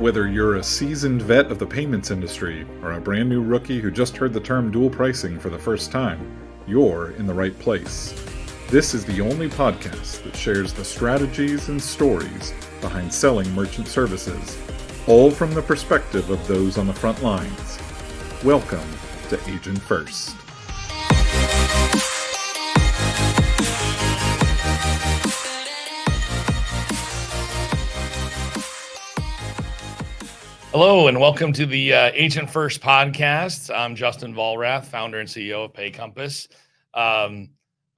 Whether you're a seasoned vet of the payments industry or a brand new rookie who just heard the term dual pricing for the first time, you're in the right place. This is the only podcast that shares the strategies and stories behind selling merchant services, all from the perspective of those on the front lines. Welcome to AgentFirst. Hello, and welcome to the AgentFirst Podcast. I'm John Volrath, founder and CEO of PayCompass. I want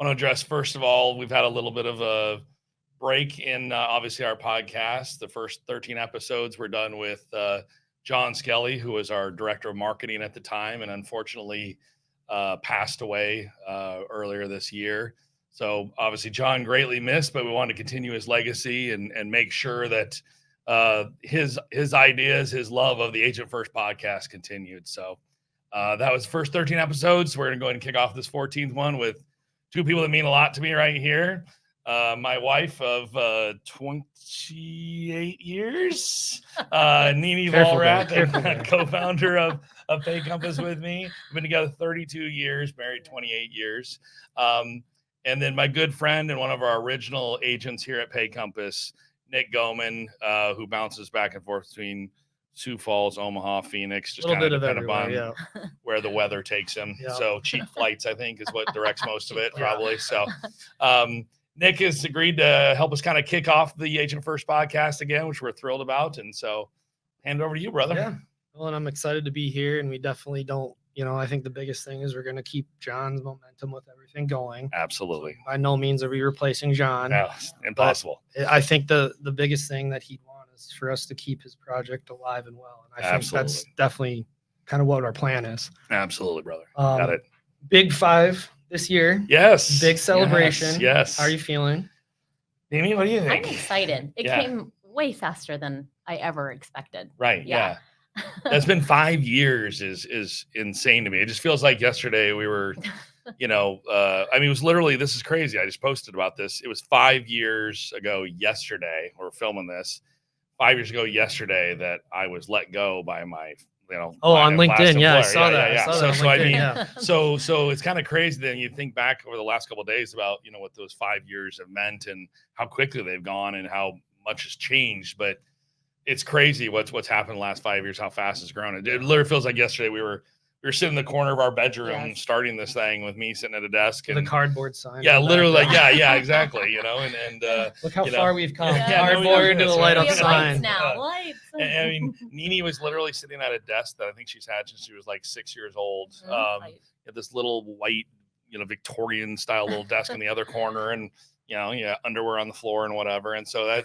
to address, first of all, we've had a little bit of a break in, obviously, our podcast. The first 13 episodes were done with John Skelly, who was our director of marketing at the time, and unfortunately passed away earlier this year. So, obviously, John greatly missed, but we wanted to continue his legacy and make sure that his ideas, his love of the AgentFirst podcast continued. So that was the first 13 episodes. We're going to go ahead and kick off this 14th one with two people that mean a lot to me right here. My wife of 28 years, Nini Volrath, co-founder of PayCompass with me. We've been together 32 years, married 28 years. And then my good friend and one of our original agents here at PayCompass, Nick Goeman, who bounces back and forth between Sioux Falls, Omaha, Phoenix, just kind of depending on where the weather takes him. Yeah. So cheap flights, I think, is what directs most of it, probably. So Nick has agreed to help us kind of kick off the AgentFirst podcast again, which we're thrilled about. And so hand it over to you, brother. Yeah. Well, and I'm excited to be here, and we definitely don't, I think the biggest thing is we're going to keep John's momentum with everything going. Absolutely. So by no means are we replacing John. No, impossible. But I think the biggest thing that he'd want is for us to keep his project alive and well. And I think that's definitely kind of what our plan is. Absolutely, brother. Got it. Big 5 this year. Yes. Big celebration. Yes. How are you feeling? Amy, what do you think? I'm excited. It came way faster than I ever expected. Right. Yeah. That's been 5 years is insane to me. It just feels like yesterday we were, it was literally, this is crazy. I just posted about this. It was 5 years ago yesterday. We're filming this 5 years ago yesterday that I was let go by my, on LinkedIn. Yeah, I saw that. Yeah. I saw that. So it's kind of crazy then you think back over the last couple of days about, what those 5 years have meant and how quickly they've gone and how much has changed. But it's crazy what's happened in the last 5 years, how fast it's grown. It literally feels like yesterday we were sitting in the corner of our bedroom starting this thing with me sitting at a desk and the cardboard sign. Yeah, literally. Exactly. And look how far we've come. Yeah, cardboard to the light up sign. Lights. I mean, Nini was literally sitting at a desk that I think she's had since she was like 6 years old. At this little white, Victorian style little desk in the other corner, and underwear on the floor and whatever. And so that,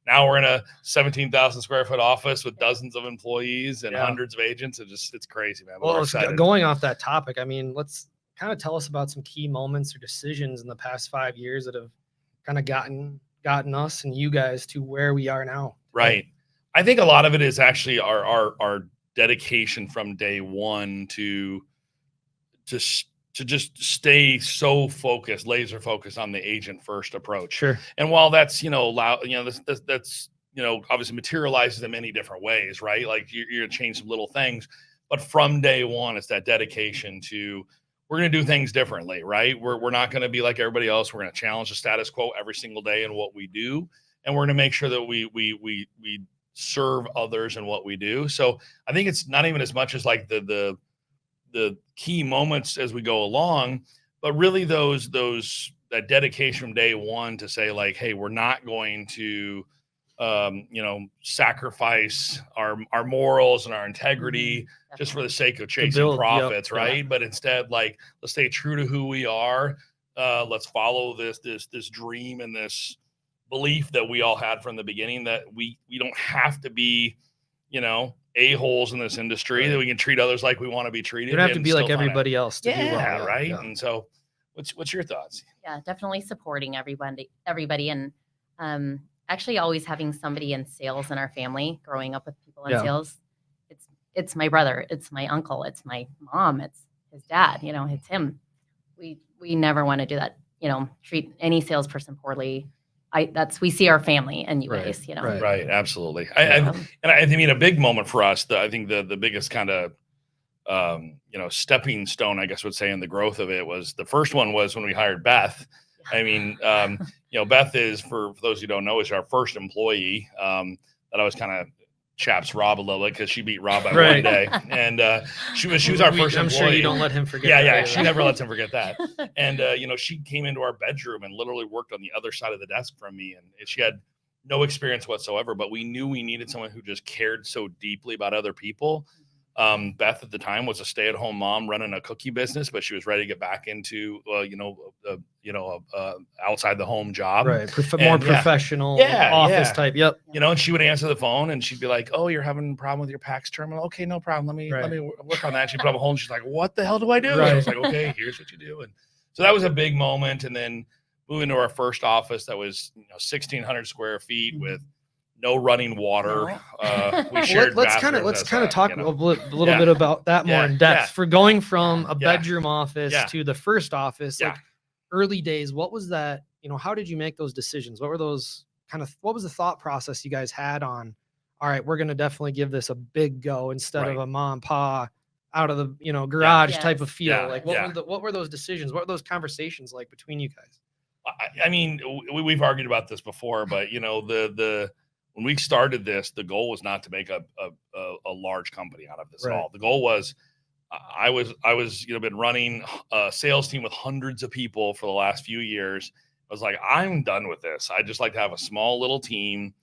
now we're in a 17,000 square foot office with dozens of employees and hundreds of agents. It's crazy, man. Well, going off that topic, I mean, let's kind of tell us about some key moments or decisions in the past 5 years that have kind of gotten us and you guys to where we are now. Right. I think a lot of it is actually our dedication from day one to just stay so focused, laser focused on the agent first approach. Sure. And while that's, that's, obviously materializes in many different ways, right? Like you're going to change some little things, but from day one, it's that dedication to, we're going to do things differently, right? We're not going to be like everybody else. We're going to challenge the status quo every single day in what we do. And we're going to make sure that we serve others in what we do. So I think it's not even as much as like the key moments as we go along, but really that dedication from day one to say like, hey, we're not going to, sacrifice our morals and our integrity just for the sake of chasing profits. Right. But instead, like, let's stay true to who we are. Let's follow this dream and this belief that we all had from the beginning that we don't have to be, a-holes in this industry, that we can treat others like we want to be treated. You don't have to be like everybody else to do well. Right. Yeah. And so what's your thoughts? Yeah, definitely supporting everybody. And actually always having somebody in sales in our family, growing up with people in sales. It's my brother, it's my uncle, it's my mom, it's his dad, it's him. We never want to do that, treat any salesperson poorly. we see our family and you Right, guys, you know. Right. Absolutely. Yeah. I mean, a big moment for us, I think the biggest kind of, stepping stone, I guess would say, in the growth of it was, the first one was when we hired Beth. I mean, Beth is, for those who don't know, is our first employee. That I was kind of chaps Rob a little bit because she beat Rob by one day, and she was our first employee. I'm sure you don't let him forget. Yeah, she never lets him forget that. And she came into our bedroom and literally worked on the other side of the desk from me, and she had no experience whatsoever. But we knew we needed someone who just cared so deeply about other people. Beth at the time was a stay-at-home mom running a cookie business, but she was ready to get back into, outside the home job, right? More professional, office type. Yep. And she would answer the phone and she'd be like, "Oh, you're having a problem with your PAX terminal? Okay, no problem. Let me work on that." She'd put up a hold and she's like, "What the hell do I do?" Right. And I was like, "Okay, here's what you do." And so that was a big moment. And then moving to our first office that was 1,600 square feet with no running water. We shared. Let's kind of talk a little bit about that more in depth. For going from a bedroom office to the first office, like early days, what was that? How did you make those decisions? What were those what was the thought process you guys had on, all right, we're going to definitely give this a big go instead of a mom and pa out of the garage type of feel? Like what were those decisions? What were those conversations like between you guys? I mean, we've argued about this before, but when we started this, the goal was not to make a large company out of this at all. The goal was, I was been running a sales team with hundreds of people for the last few years. I was like, I'm done with this. I just like to have a small little team,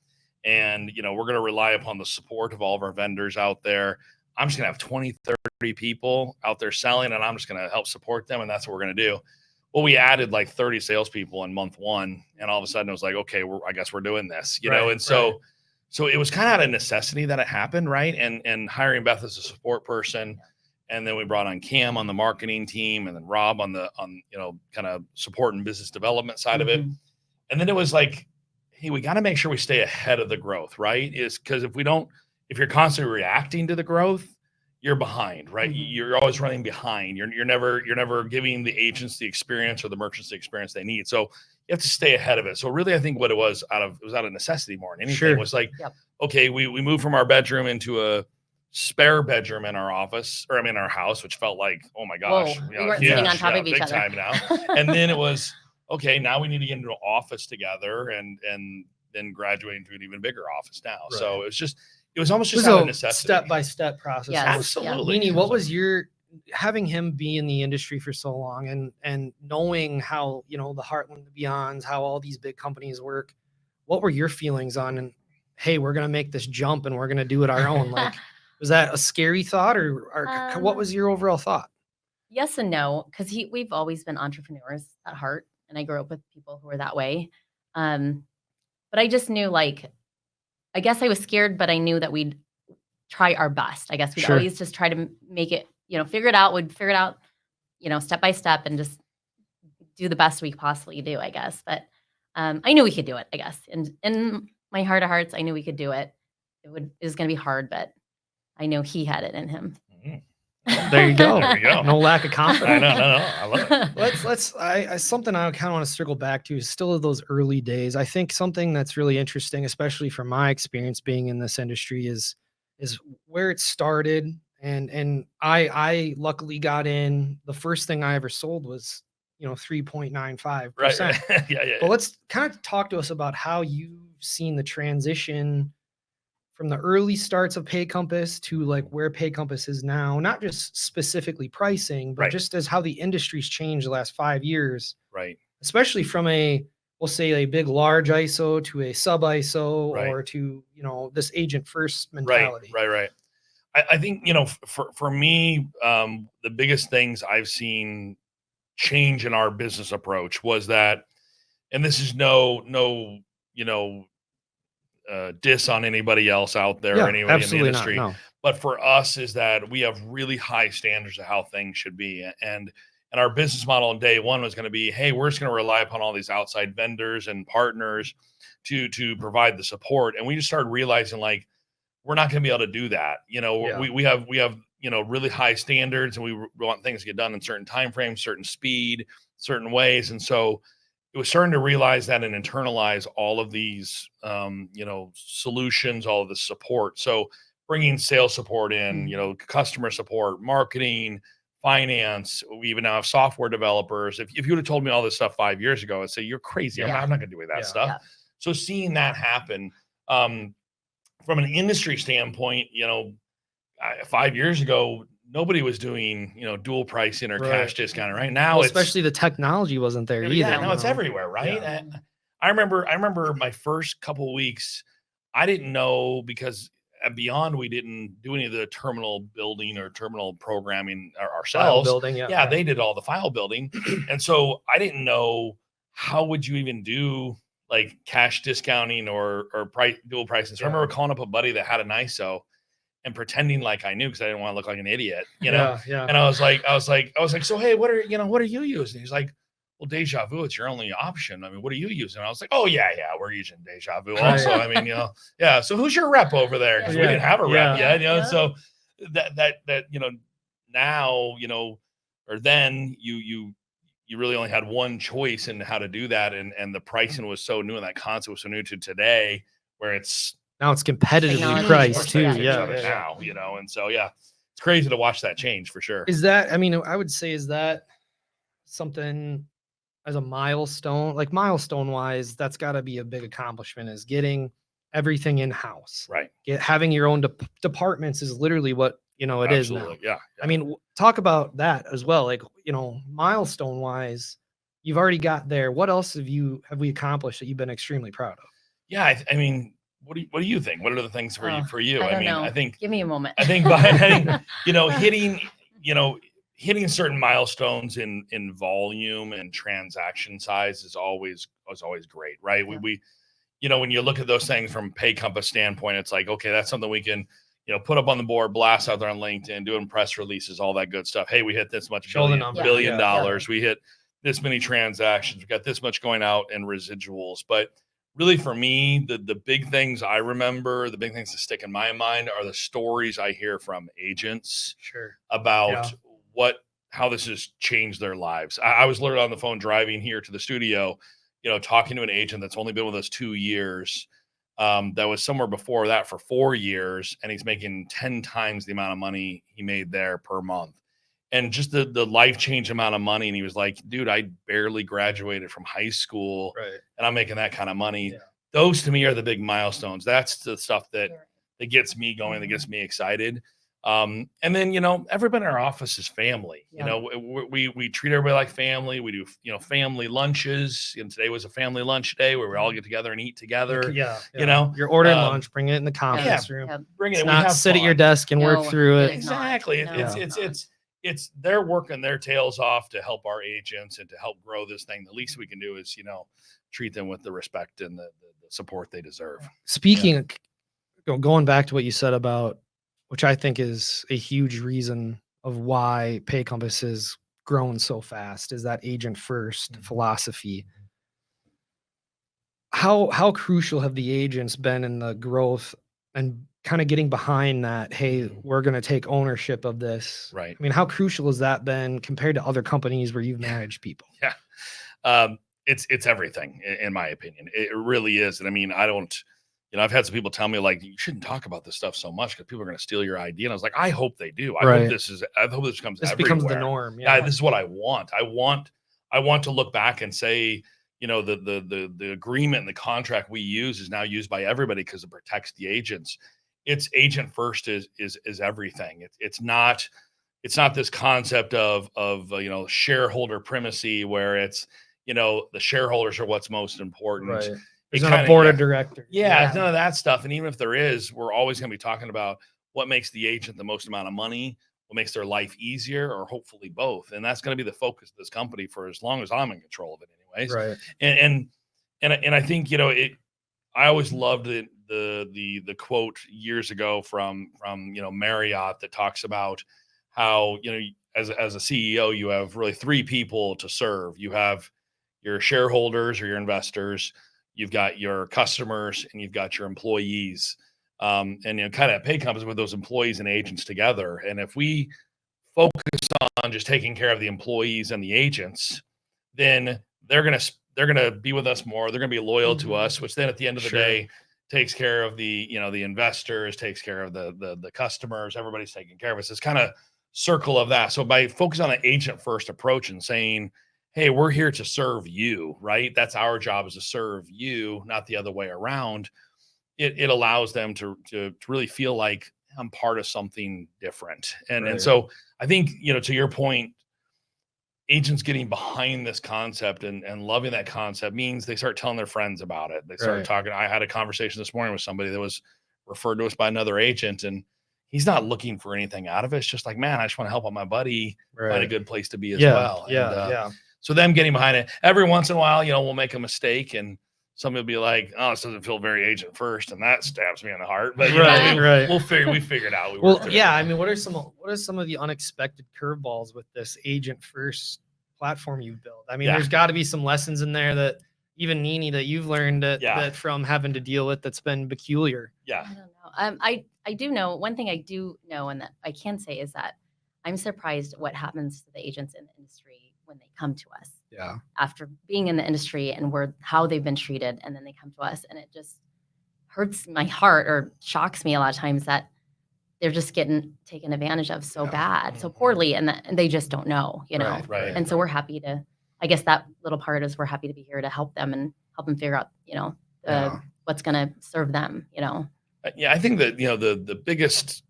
and we're going to rely upon the support of all of our vendors out there. I'm just going to have 20, 30 people out there selling, and I'm just going to help support them, and that's what we're going to do. Well, we added like 30 salespeople in month one, and all of a sudden it was like, okay, I guess we're doing this, and so it was kind of out of necessity that it happened, right? And hiring Beth as a support person, and then we brought on Cam on the marketing team, and then Rob on kind of support and business development side of it, and then it was like, hey, we got to make sure we stay ahead of the growth, right? Is because if you're constantly reacting to the growth, you're behind, right? You're always running behind. You're never giving the agents the experience or the merchants the experience they need. So you have to stay ahead of it. So really, I think what it was out of necessity more than anything. It was like, okay, we moved from our bedroom into a spare bedroom in our office, or in our house, which felt like, oh my gosh, we weren't sitting on top of each other. Time now. And then it was, okay, now we need to get into an office together, and then graduate into an even bigger office now. Right. So it was almost just out of necessity. Step-by-step process. Yes. Absolutely. Nini, what was having him be in the industry for so long and knowing how, the Heartland, the Beyonds, how all these big companies work, what were your feelings on, hey, we're going to make this jump and we're going to do it our own? Like, was that a scary thought or what was your overall thought? Yes and no, because we've always been entrepreneurs at heart, and I grew up with people who were that way. But I just knew, I guess I was scared, but I knew that we'd try our best. I guess we'd always just try to make it, figure it out. We'd figure it out, step by step, and just do the best we possibly do, I guess. But I knew we could do it, I guess. And in my heart of hearts, I knew we could do it. It was going to be hard, but I know he had it in him. There you go. No lack of confidence. No. I love it. Something I kind of want to circle back to is still those early days. I think something that's really interesting, especially from my experience being in this industry, is where it started. And I luckily got in. The first thing I ever sold was 3.95%. Right. Yeah. But let's kind of talk to us about how you've seen the transition from the early starts of PayCompass to where PayCompass is now, not just specifically pricing, but just as how the industry's changed the last 5 years. Right. Especially from we'll say a big, large ISO to a sub ISO or to, this agent first mentality. Right. I think, for me, the biggest things I've seen change in our business approach was that, and this is no, diss on anybody else out there, or anybody in the industry. Not, no. But for us is that we have really high standards of how things should be. And our business model on day one was going to be, hey, we're just going to rely upon all these outside vendors and partners to provide the support. And we just started realizing we're not going to be able to do that. We have really high standards, and we want things to get done in certain timeframes, certain speed, certain ways. And so it was starting to realize that and internalize all of these, solutions, all of the support. So bringing sales support in, customer support, marketing, finance. We even now have software developers. If you would have told me all this stuff 5 years ago, I'd say you're crazy. I'm not going to do that stuff. Yeah. So seeing that happen, from an industry standpoint, 5 years ago, nobody was doing, dual pricing or cash discounting. Right now, especially the technology wasn't there either. Yeah, no, it's everywhere, right? Yeah. I remember my first couple of weeks, I didn't know, because at Beyond, we didn't do any of the terminal building or terminal programming ourselves. File building, they did all the file building. And so I didn't know, how would you even do like cash discounting or dual pricing. So I remember calling up a buddy that had an ISO and pretending like I knew, because I didn't want to look like an idiot, Yeah. And I was like, so hey, what are you using? He's like, well, Deja Vu, it's your only option. I mean, what are you using? And I was like, oh yeah, we're using Deja Vu also. I mean, so who's your rep over there? Because we didn't have a rep yet, So that now, or then you really only had one choice in how to do that, and the pricing was so new, and that concept was so new to today, where now it's competitively priced too. Now, and so it's crazy to watch that change for sure. Is that, I mean, I would say, is that something as a milestone, like milestone wise, that's got to be a big accomplishment, is getting everything in house, right? Having your own departments is literally what it is now. Yeah. I mean, talk about that as well. Like, milestone wise, you've already got there. What else have we accomplished that you've been extremely proud of? Yeah. I mean, what do you think? What are the things for you? I think, give me a moment. I think hitting certain milestones in volume and transaction size is always great, right? Yeah. We when you look at those things from PayCompass standpoint, it's like, okay, that's something we can, put up on the board, blast out there on LinkedIn, doing press releases, all that good stuff. Hey, we hit this much billion dollars. We hit this many transactions. We got this much going out in residuals. But really, for me, the big things I remember, the big things that stick in my mind are the stories I hear from agents about how this has changed their lives. I was literally on the phone driving here to the studio, talking to an agent that's only been with us 2 years. That was somewhere before that for 4 years, and he's making 10 times the amount of money he made there per month. And just the life-changing amount of money. And he was like, dude, I barely graduated from high school, and I'm making that kind of money. Yeah. Those to me are the big milestones. That's the stuff that gets me going, that gets me excited. And then, everybody in our office is family. Yeah. We treat everybody like family. We do, family lunches. And today was a family lunch day where we all get together and eat together. Yeah. You're ordering lunch, bring it in the conference room. Yeah. Bring it. It's not sit at your desk and work through it. Exactly. It's they're working their tails off to help our agents and to help grow this thing. The least we can do is, treat them with the respect and the support they deserve. Speaking of, going back to what you said about, which I think is a huge reason of why PayCompass has grown so fast, is that agent first philosophy. How crucial have the agents been in the growth and kind of getting behind that? Hey, we're going to take ownership of this. Right. I mean, how crucial has that been compared to other companies where you've managed people? Yeah. It's everything, in my opinion. It really is. And I mean, I've had some people tell me, like, you shouldn't talk about this stuff so much because people are going to steal your idea. And I was like, I hope they do. I hope this becomes the norm. Yeah. This is what I want. I want to look back and say, the agreement and the contract we use is now used by everybody because it protects the agents. It's agent first is everything. It's not this concept of shareholder primacy where it's, the shareholders are what's most important. Right. There's not a board of directors. Yeah, none of that stuff. And even if there is, we're always going to be talking about what makes the agent the most amount of money, what makes their life easier, or hopefully both. And that's going to be the focus of this company for as long as I'm in control of it anyways. Right. And I think, I always loved the quote years ago from Marriott that talks about how, as a CEO, you have really 3 people to serve. You have your shareholders or your investors, you've got your customers, and you've got your employees. And kind of at PayCompass with those employees and agents together. And if we focus on just taking care of the employees and the agents, then they're going to they're going to be with us more. They're going to be loyal to us, which then at the end of the day takes care of the, the investors, takes care of the customers, everybody's taking care of us. It's kind of circle of that. So by focusing on the agent first approach and saying, hey, we're here to serve you, right? That's our job, is to serve you, not the other way around. It allows them to really feel like I'm part of something different. And so I think, to your point, agents getting behind this concept and loving that concept means they start telling their friends about it. They start talking. I had a conversation this morning with somebody that was referred to us by another agent, and he's not looking for anything out of it. It's just like, man, I just want to help out my buddy find a good place to be as well. So them getting behind it, every once in a while, we'll make a mistake and somebody will be like, oh, this doesn't feel very agent first. And that stabs me in the heart. But we figured out. I mean, what are some of the unexpected curveballs with this agent first platform you've built? I mean, there's got to be some lessons in there that even Nini, that you've learned that from having to deal with, that's been peculiar. I don't know. I do know one thing I do know, and that I can say, is that I'm surprised at what happens to the agents in the industry when they come to us. After being in the industry and how they've been treated, and then they come to us, and it just hurts my heart or shocks me a lot of times that they're just getting taken advantage of so bad, so poorly, and they just don't know, And so we're happy to, I guess that little part is, we're happy to be here to help them and help them figure out, what's going to serve them, Yeah, I think that, the biggest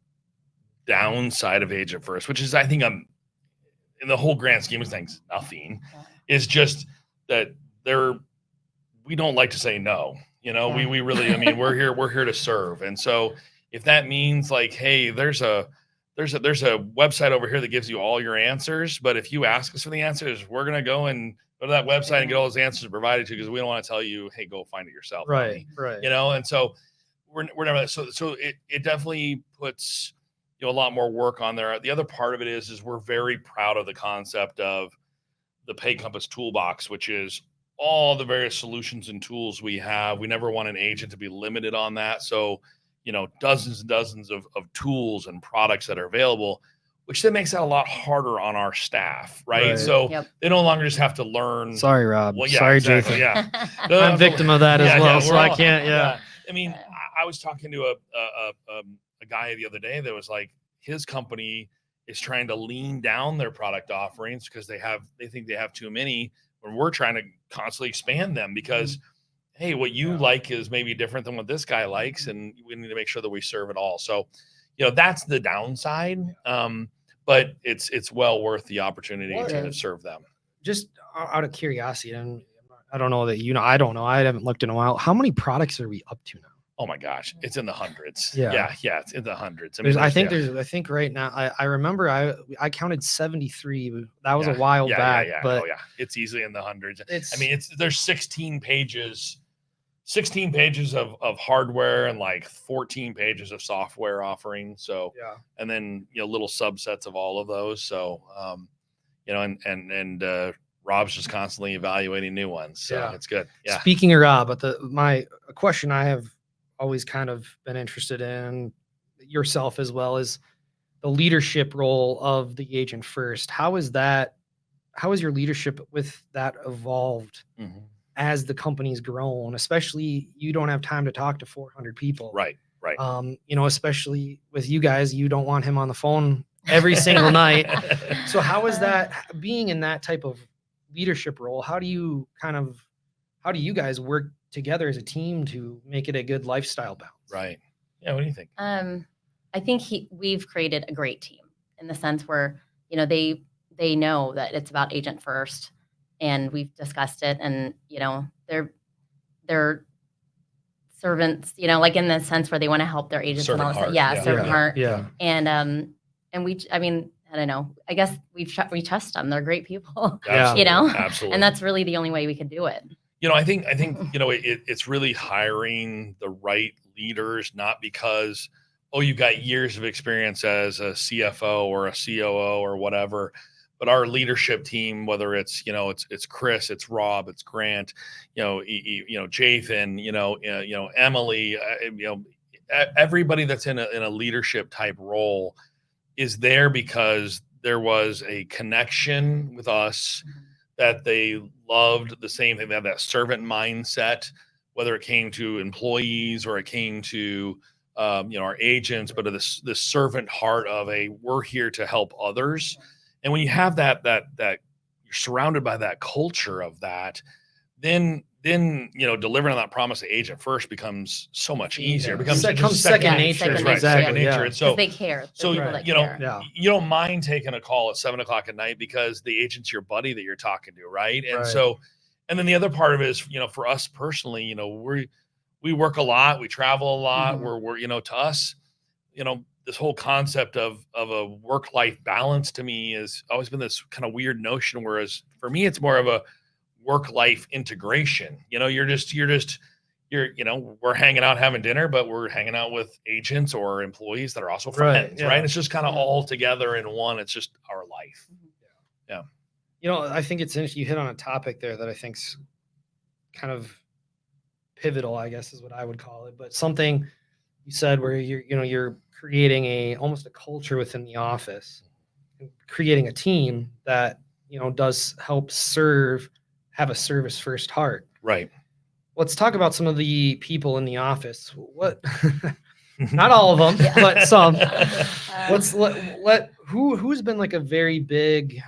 downside of Agent First, which is, I think, in the whole grand scheme of things, nothing, is just that we don't like to say no. We really, I mean, we're here to serve. And so if that means like, hey, there's a website over here that gives you all your answers, but if you ask us for the answers, we're going to go to that website and get all those answers provided to you, because we don't want to tell you, hey, go find it yourself. Right. And so we're never, so it definitely puts, a lot more work on there. The other part of it is we're very proud of the concept of the PayCompass toolbox, which is all the various solutions and tools we have. We never want an agent to be limited on that. So, dozens and dozens of tools and products that are available, which then makes that a lot harder on our staff, right? So they no longer just have to learn. Sorry, Rob. Sorry, exactly, Jason. I'm victim of that as well, so I can't. I mean, I was talking to a guy the other day that was like, his company is trying to lean down their product offerings because they think they have too many, when we're trying to constantly expand them, because hey, what you like is maybe different than what this guy likes, and we need to make sure that we serve it all. So, that's the downside. But it's well worth the opportunity to serve them. Just out of curiosity, and I don't know that I don't know. I haven't looked in a while. How many products are we up to now? Oh my gosh, it's in the hundreds. Yeah, it's in the hundreds. I think right now, I remember I counted 73. That was a while back. But it's easily in the hundreds. There's 16 pages of hardware and like 14 pages of software offering. So and then little subsets of all of those. So and Rob's just constantly evaluating new ones. So it's good. Yeah. Speaking of Rob, but my question I have always kind of been interested in, yourself as well, as the leadership role of the Agent First. How is your leadership with that evolved as the company's grown? Especially, you don't have time to talk to 400 people. Right. Especially with you guys, you don't want him on the phone every single night. So how is that, being in that type of leadership role? How do you guys work together as a team to make it a good lifestyle balance? Right. Yeah. What do you think? I think we've created a great team, in the sense where, they know that it's about Agent First, and we've discussed it, and, they're servants, like in the sense where they want to help their agents. Servant and all heart. that. Servant heart. Yeah. And I don't know, I guess we trust them. They're great people, Absolutely. Absolutely. And that's really the only way we could do it. I think it's really hiring the right leaders, not because, you've got years of experience as a CFO or a COO or whatever, but our leadership team, whether it's it's Chris, it's Rob, it's Grant, Jathan, Emily, everybody that's in a leadership type role is there because there was a connection with us that they loved the same thing. They had that servant mindset, whether it came to employees or it came to our agents, but this servant heart of we're here to help others. And when you have that you're surrounded by that culture of that, then delivering on that promise to Agent First becomes so much easier. It becomes second nature. Second nature. And so they care. So you don't mind taking a call at 7:00 at night because the agent's your buddy that you're talking to, right? And so, and then the other part of it is, for us personally, we work a lot, we travel a lot. We're to us, this whole concept of a work-life balance to me has always been this kind of weird notion. Whereas for me, it's more of a work-life integration. We're hanging out having dinner, but we're hanging out with agents or employees that are also friends, right? It's just kind of all together in one. It's just our life. Yeah. I think it's interesting. You hit on a topic there that I think's kind of pivotal, I guess is what I would call it. But something you said where you're creating almost a culture within the office, and creating a team that does help have a service first heart. Right. Let's talk about some of the people in the office. What? Not all of them, but some. Who's been like a very big.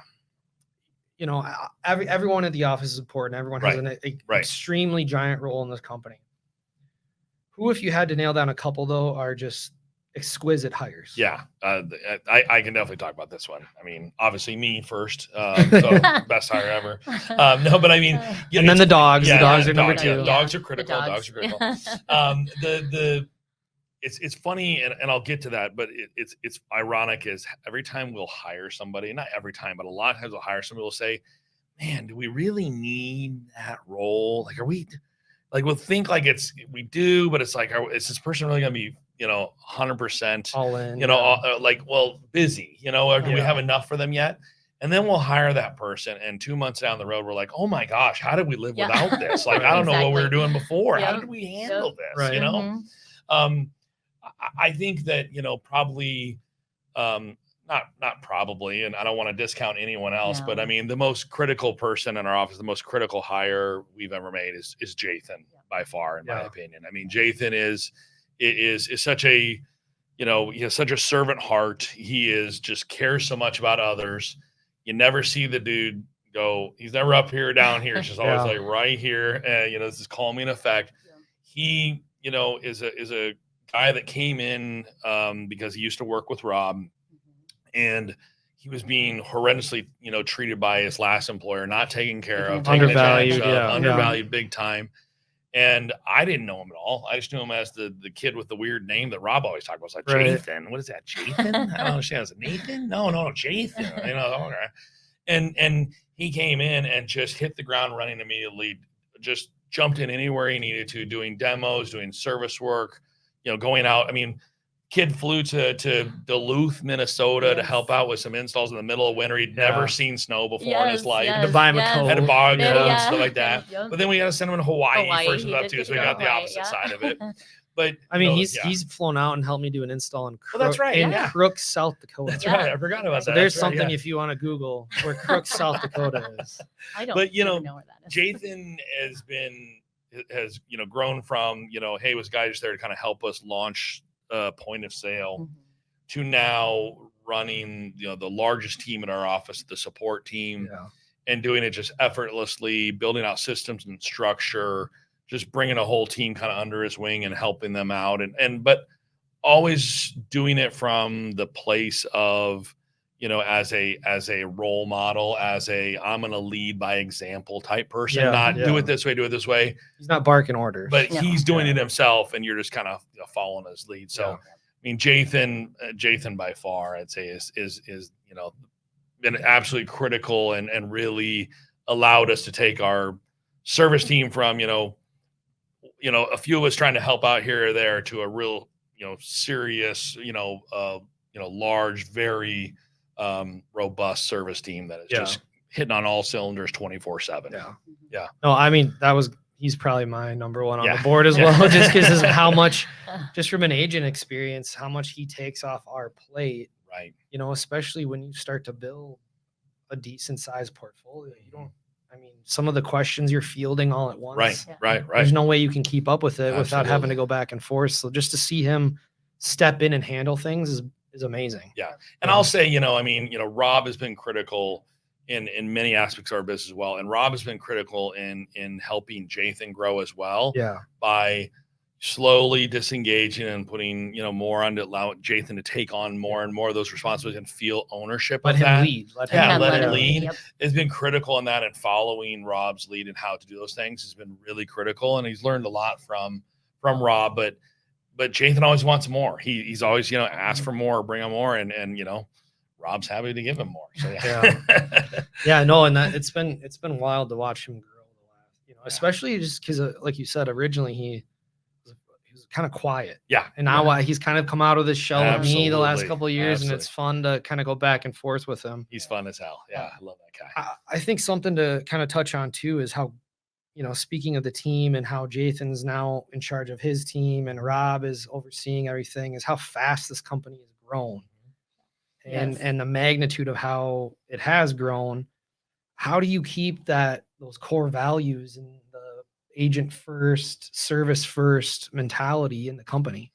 Everyone at the office is important. Everyone has an extremely giant role in this company. Who, if you had to nail down a couple though, are just exquisite hires? Yeah, I can definitely talk about this one. I mean, obviously me first, so best hire ever. No, but I mean, and then the dogs. The dogs are number two. Dogs are critical. Dogs are critical. It's funny, and I'll get to that, but it's ironic is every time we'll hire somebody, not every time, but a lot of times we'll hire somebody, we'll say, man, do we really need that role? Like, are we, like, we'll think like we do, but it's like, is this person really going to be, 100% all in, busy, or do we have enough for them yet? And then we'll hire that person, and 2 months down the road, we're like, oh my gosh, how did we live without this? Like, I don't know what we were doing before. How did we handle this? I think that, probably, not probably, and I don't want to discount anyone else, but I mean, the most critical person in our office, the most critical hire we've ever made is Jathan by far, in my opinion. I mean, Jathan is such a, he has such a servant heart. He just cares so much about others. You never see the dude go, he's never up here or down here. It's just always like right here. This is calming effect. He, is a guy that came in because he used to work with Rob, and he was being horrendously, treated by his last employer, not taken care of, undervalued big time. And I didn't know him at all. I just knew him as the kid with the weird name that Rob always talked about. It's like Jathan. What is that, Jathan? I don't understand. Is it Nathan? No, Jathan. Okay. And he came in and just hit the ground running immediately. Just jumped in anywhere he needed to, doing demos, doing service work. Going out. I mean, kid flew to Duluth, Minnesota to help out with some installs in the middle of winter. He'd never seen snow before in his life. Had to buy him a coat. Had to buy him and stuff like that. But then we got to send him to Hawaii for some stuff too, so we got the opposite side of it. But I mean, he's flown out and helped me do an install in Crook, South Dakota. That's right. I forgot about that. So there's something if you want to Google where Crook, South Dakota is. I don't know where that is. Jathan has grown from, hey, was a guy just there to kind of help us launch point of sale to now running, the largest team in our office, the support team, and doing it just effortlessly, building out systems and structure, just bringing a whole team kind of under his wing and helping them out. But always doing it from the place of, as a role model, I'm going to lead by example type person, do it this way. He's not barking orders, but he's doing it himself, and you're just kind of following his lead. So, I mean, Jathan by far, I'd say is been absolutely critical and really allowed us to take our service team from, a few of us trying to help out here or there to a real, serious, large, very robust service team that is just hitting on all cylinders 24/7. Yeah. No, I mean, he's probably my number one on the board as well, just because of how much, just from an agent experience, how much he takes off our plate. Right. Especially when you start to build a decent sized portfolio, I mean, some of the questions you're fielding all at once. Right. There's no way you can keep up with it without having to go back and forth. So just to see him step in and handle things is amazing. Yeah. And I'll say, Rob has been critical in many aspects of our business as well. And Rob has been critical in helping Jathan grow as well. Yeah. By slowly disengaging and putting, more on to allow Jathan to take on more and more of those responsibilities and feel ownership of that. Let him lead. Yep. It's been critical in that, and following Rob's lead and how to do those things has been really critical. And he's learned a lot from Rob, but Jathan always wants more. He's always, asked for more, bring him more. And Rob's happy to give him more. So and that it's been wild to watch him grow especially just because like you said, originally he was kind of quiet. Yeah. And now he's kind of come out of this shell of me the last couple of years. Absolutely. And it's fun to kind of go back and forth with him. He's fun as hell. Yeah. I love that guy. I think something to kind of touch on too is how, speaking of the team and how Jathan's now in charge of his team and Rob is overseeing everything, is how fast this company has grown. And the magnitude of how it has grown. How do you keep those core values and the agent first, service first mentality in the company?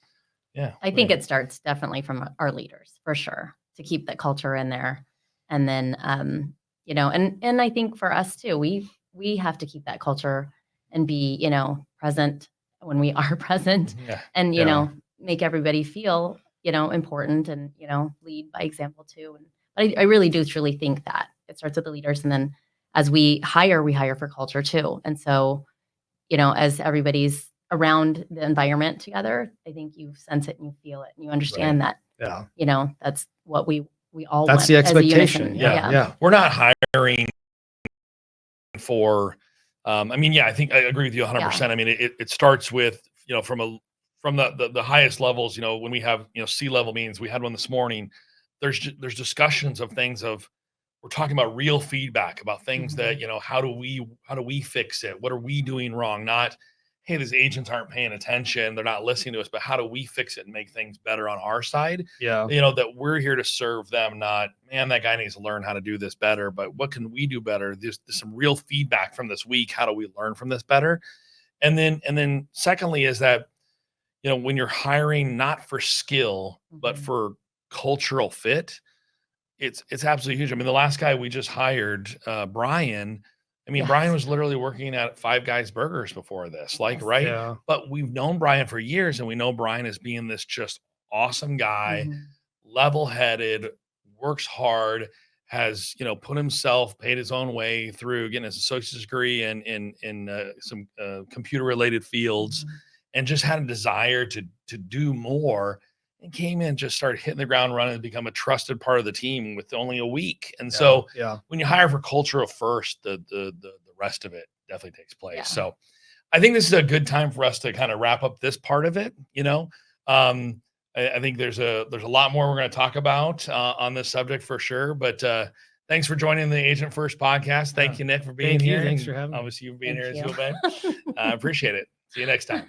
Yeah. I think it starts definitely from our leaders, for sure, to keep that culture in there. And then, and I think for us too, we have to keep that culture and be, present when we are present and, make everybody feel, important and, lead by example too. But I really do truly think that it starts with the leaders. And then as we hire for culture too. And so, as everybody's around the environment together, I think you sense it and you feel it and you understand that, that's what we all that's want the as a expectation. unison. Yeah. We're not hiring for, I think I agree with you 100%. Yeah. I mean, it starts with, from the highest levels, when we have, C-level meetings, we had one this morning, there's discussions of things we're talking about real feedback about things that, how do we fix it? What are we doing wrong? Not, hey, these agents aren't paying attention, they're not listening to us, but how do we fix it and make things better on our side? Yeah. That we're here to serve them, not, man, that guy needs to learn how to do this better, but what can we do better? There's some real feedback from this week. How do we learn from this better? And then secondly is that, when you're hiring not for skill, but for cultural fit, it's absolutely huge. I mean, the last guy we just hired, Brian, Brian was literally working at Five Guys Burgers before this, right? Yeah. But we've known Brian for years, and we know Brian as being this just awesome guy, level-headed, works hard, has, put himself, paid his own way through getting his associate's degree in some computer-related fields, and just had a desire to do more, and came in and just started hitting the ground running and become a trusted part of the team with only a week. And so when you hire for culture first, the rest of it definitely takes place. Yeah. So I think this is a good time for us to kind of wrap up this part of it. I think there's a lot more we're going to talk about on this subject for sure. But thanks for joining the Agent First podcast. Thank you, Nick, for being here. Thanks for having me. Obviously, you being here as well, man. I appreciate it. See you next time.